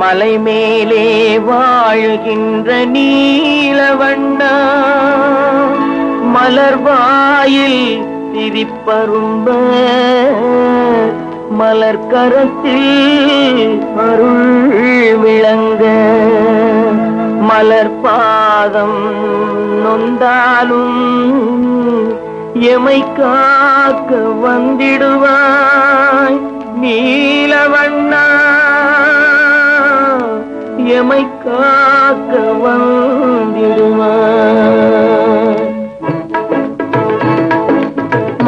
மலை மேலே வாழுகின்ற நீலவண்ணா, மலர்வாயில் சிரிப்பரும்ப மலர் கரத்தில் அருள் விளங்க, மலர் பாதம் நொந்தாலும் எமை காக்க வந்திடுவாய் நீலவண்ணா, எமை காக்க வந்திடுவாய்.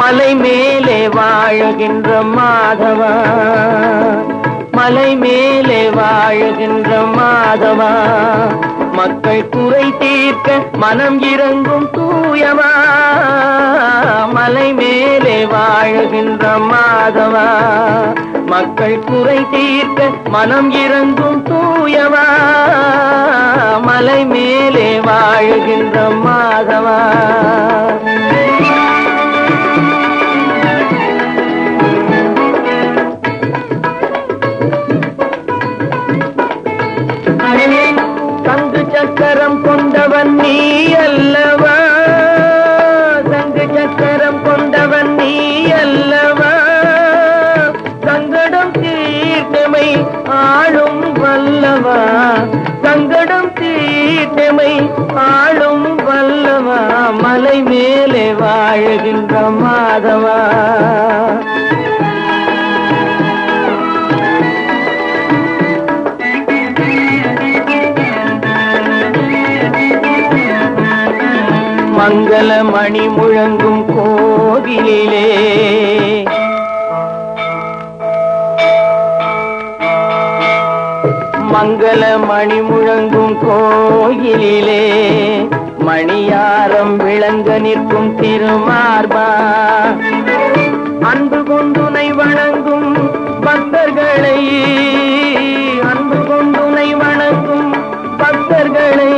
மலை மேலே வாழுகின்ற மாதவா, மலை மேலே வாழுகின்ற மாதவா, மக்கள் குறை தீர்க்க மனம் இறங்கும் தூயவா, மலை மேலே வாழுகின்ற மாதவா, மக்கள் குறை தீர்க்க மனம் இறங்கும் தூயவா, மலை மேலே வாழுகின்ற மாதவா. சங்கு சக்கரம் கொண்டவன் நீ அல்லவா, சங்கு சக்கரம் கொண்டவன் நீ அல்லவா, சங்கடம் தீர்த்தமை ஆளும் வல்லவா, சங்கடம் தீர்த்தமை ஆளும் வல்லவா, மலை மேலே வாழுகின்ற மாதவா. மங்கள மணி முழங்கும் கோவிலிலே, மங்கள மணி முழங்கும் கோயிலிலே, மணியாரம் விளங்க நிற்கும் திருமார்பா, அன்பு கொண்டுனை வணங்கும் பக்தர்களை, அன்பு கொண்டுனை வணங்கும் பக்தர்களை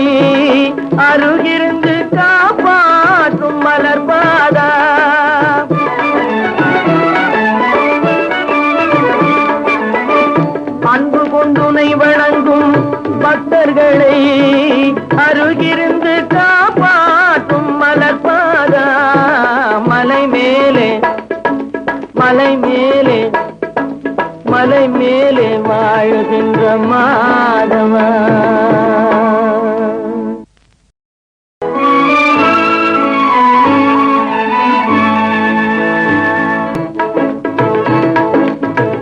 அருகிருந்து காப்பாற்றும் மலர்பாதா, அன்பு கொண்டுனை வணங்கும் பக்தர்களை அருகிருந்து காப்பாற்றும் மலர்பாதா, மலை மேலே, மலை மேலே, மலை மேலே வாழுகின்ற மாதவா.